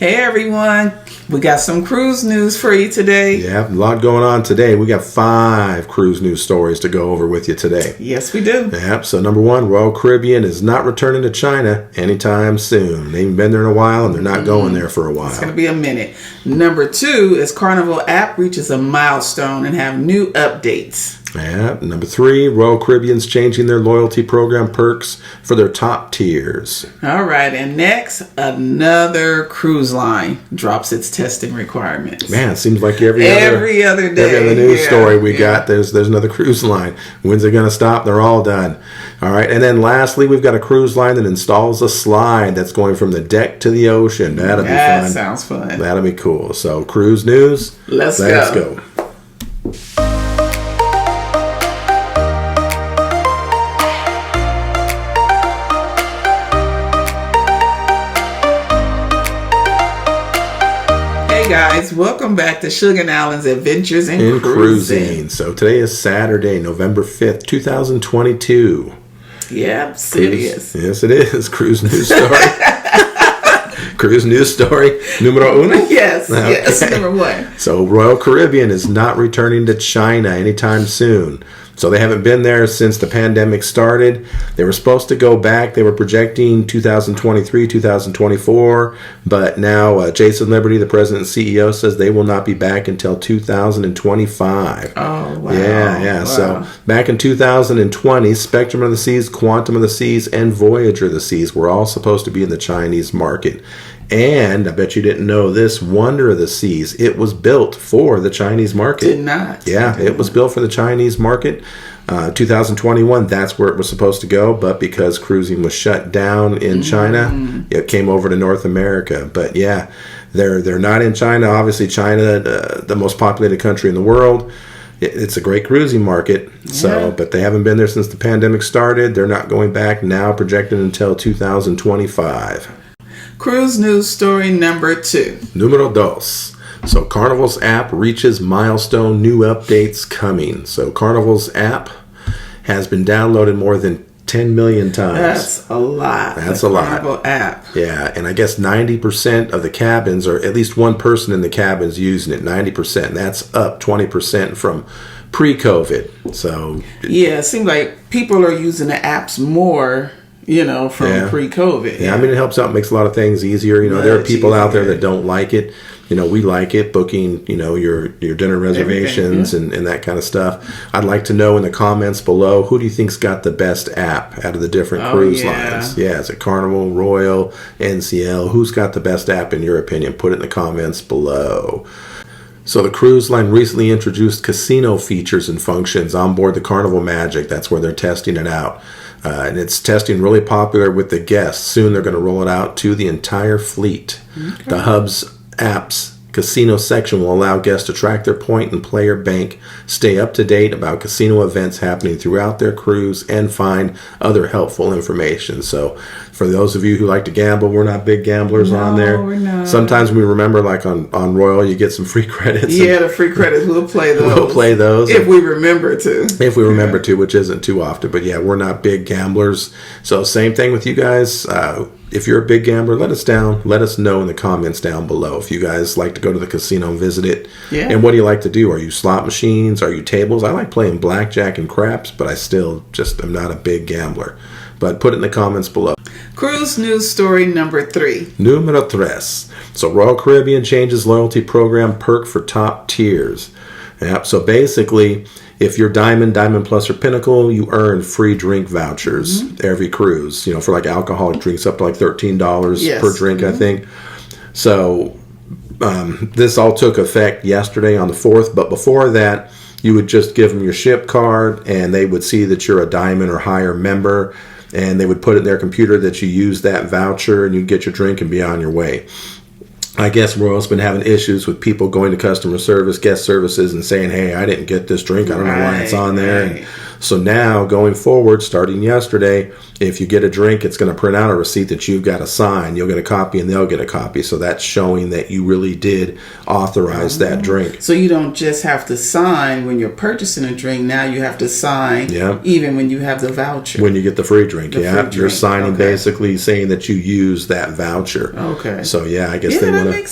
Hey everyone, we got some cruise news for you today. Yeah, a lot going on today. We got 5 cruise news stories to go over with you today. Yes, we do. Yep, so number 1, Royal Caribbean is not returning to China anytime soon. They haven't been there in a while and they're not going there for a while. It's going to be a minute. Number 2 is Carnival app reaches a milestone and have new updates. Yeah. Number 3, Royal Caribbean's changing their loyalty program perks for their top tiers. All right, and next, another cruise line drops its testing requirements. Man, it seems like every other day, every other news story we got, there's another cruise line. When's it going to stop? They're all done. All right, and then lastly, we've got a cruise line that installs a slide that's going from the deck to the ocean. That'll be fun. That sounds fun. That'll be cool. So, cruise news. Let's go. Guys, welcome back to Sugar and Allen's Adventures in Cruising. So today is Saturday, November 5th, 2022. Yep, serious. Yes, it is. Cruise news story. Cruise news story numero uno? Yes, yes, number 1. So Royal Caribbean is not returning to China anytime soon. So they haven't been there since the pandemic started. They were supposed to go back. They were projecting 2023, 2024. But now Jason Liberty, the president and CEO, says they will not be back until 2025. Oh, wow. Yeah. Wow. So back in 2020, Spectrum of the Seas, Quantum of the Seas, and Voyager of the Seas were all supposed to be in the Chinese market. And I bet you didn't know this, Wonder of the Seas, it was built for the Chinese market. Did not. Yeah, it was built for the Chinese market. 2021, that's where it was supposed to go. But because cruising was shut down in China, it came over to North America. But yeah, they're not in China. Obviously, China, the most populated country in the world. It's a great cruising market. So, but they haven't been there since the pandemic started. They're not going back now, projected until 2025. Cruise news story number 2. Numero dos. So Carnival's app reaches milestone, new updates coming. So Carnival's app has been downloaded more than 10 million times. That's a lot. That's a lot. Carnival app. Yeah, and I guess 90% of the cabins, or at least one person in the cabins using it, 90%. That's up 20% from pre-COVID. So yeah, it seems like people are using the apps more, from pre-COVID. Yeah, I mean, it helps out, makes a lot of things easier. There are people out there that don't like it. We like it, booking, your dinner reservations and that kind of stuff. I'd like to know in the comments below, who do you think's got the best app out of the different cruise lines? Yeah, is it Carnival, Royal, NCL? Who's got the best app in your opinion? Put it in the comments below. So the cruise line recently introduced casino features and functions on board the Carnival Magic. That's where they're testing it out. And it's testing really popular with the guests. Soon they're going to roll it out to the entire fleet. Okay. The Hub's app's casino section will allow guests to track their point and player bank, stay up to date about casino events happening throughout their cruise, and find other helpful information. So for those of you who like to gamble, we're not big gamblers on there. We're not. Sometimes we remember, like on Royal, you get some free credits. Yeah, the free credits, we'll play those. We'll play those. If we remember to. If we remember to, which isn't too often. But yeah, we're not big gamblers. So same thing with you guys. If you're a big gambler, let us know in the comments down below if you guys like to go to the casino and visit it. Yeah. And what do you like to do? Are you slot machines? Are you tables? I like playing blackjack and craps, but I still just am not a big gambler. But put it in the comments below. Cruise news story number 3. Numero tres. So Royal Caribbean changes loyalty program perk for top tiers. Yep. So basically, if you're Diamond Plus, or Pinnacle, you earn free drink vouchers every cruise. For like alcoholic drinks up to like $13 per drink, I think. So this all took effect yesterday on the 4th. But before that, you would just give them your ship card, and they would see that you're a Diamond or higher member, and they would put it in their computer that you use that voucher, and you'd get your drink and be on your way. I guess Royal's been having issues with people going to customer service, guest services, and saying, hey, I didn't get this drink. I don't know why it's on there. And so now, going forward, starting yesterday, if you get a drink, it's going to print out a receipt that you've got to sign. You'll get a copy and they'll get a copy. So that's showing that you really did authorize that drink. So you don't just have to sign when you're purchasing a drink. Now you have to sign even when you have the voucher. When you get the free drink, You're signing basically saying that you use that voucher. Okay. So I guess they want to.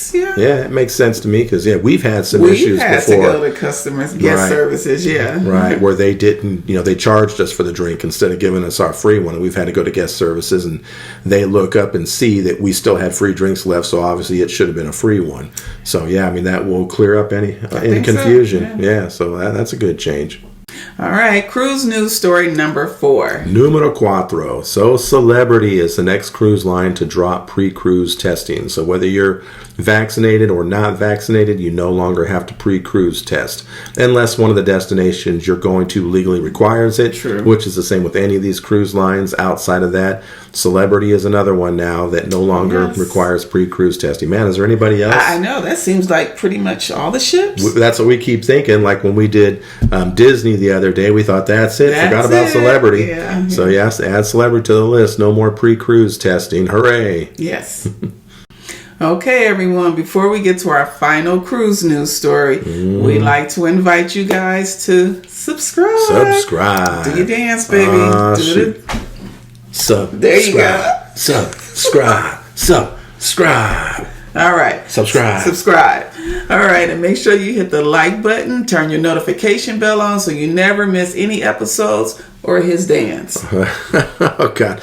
Yeah, it makes sense to me because we've had some issues before. To go to customers guest services, right, where they didn't, they charged us for the drink instead of giving us our free one, and we've had to go to guest services, and they look up and see that we still had free drinks left, so obviously it should have been a free one. So that will clear up any confusion. So that's a good change. All right, cruise news story number 4. Numero cuatro. So Celebrity is the next cruise line to drop pre-cruise testing. So whether you're vaccinated or not vaccinated, you no longer have to pre-cruise test. Unless one of the destinations you're going to legally requires it, which is the same with any of these cruise lines. Outside of that, Celebrity is another one now that no longer requires pre-cruise testing. Man, is there anybody else? I know, that seems like pretty much all the ships. That's what we keep thinking. Like when we did Disney the other day, we thought that's it. Forgot about Celebrity. So yes, add Celebrity to the list. No more pre-cruise testing. Hooray. Yes. Okay, everyone, before we get to our final cruise news story, we'd like to invite you guys to subscribe. Do your dance, baby. There you go. Subscribe. All right. Subscribe. All right. And make sure you hit the like button, turn your notification bell on so you never miss any episodes or his dance. Oh, God.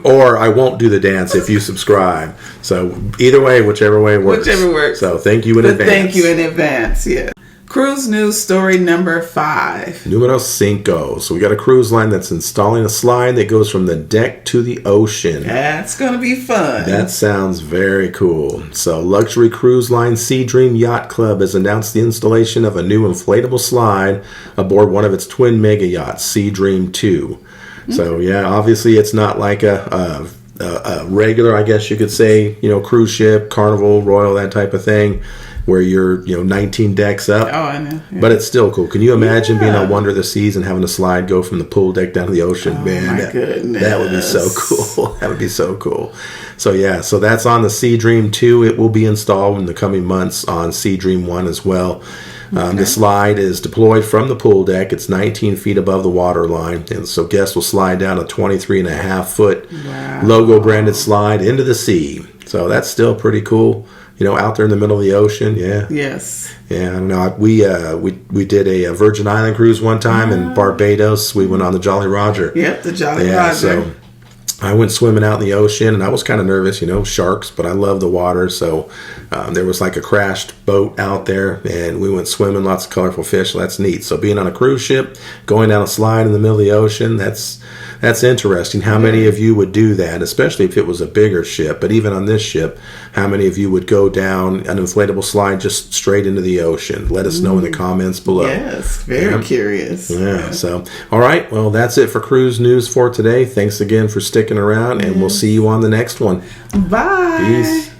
Or I won't do the dance if you subscribe. So either way, whichever way works. Whichever works. So thank you in advance. Thank you in advance, yeah. Cruise news story number 5. Numero cinco. So we got a cruise line that's installing a slide that goes from the deck to the ocean. That's going to be fun. That sounds very cool. So luxury cruise line Sea Dream Yacht Club has announced the installation of a new inflatable slide aboard one of its twin mega yachts, Sea Dream 2. So obviously it's not like a regular, I guess you could say, cruise ship, Carnival, Royal, that type of thing, where you're 19 decks up. Oh, I know. But it's still cool. Can you imagine being on Wonder of the Seas and having a slide go from the pool deck down to the ocean? Man, my goodness. That would be so cool. That would be so cool. So so that's on the Sea Dream 2. It will be installed in the coming months on Sea Dream 1 as well. The slide is deployed from the pool deck. It's 19 feet above the water line. And so guests will slide down a 23.5-foot logo branded slide into the sea. So that's still pretty cool. Out there in the middle of the ocean, Yes. Yeah, I don't know. We did a Virgin Island cruise one time in Barbados. We went on the Jolly Roger. Yep, the Jolly Roger. So I went swimming out in the ocean, and I was kind of nervous, sharks, but I love the water. So there was like a crashed boat out there, and we went swimming, lots of colorful fish. So that's neat. So being on a cruise ship, going down a slide in the middle of the ocean, that's interesting. How many of you would do that, especially if it was a bigger ship? But even on this ship, how many of you would go down an inflatable slide just straight into the ocean? Let us know in the comments below. Yes, very curious. Yeah, so, all right. Well, that's it for cruise news for today. Thanks again for sticking around, and we'll see you on the next one. Bye. Peace.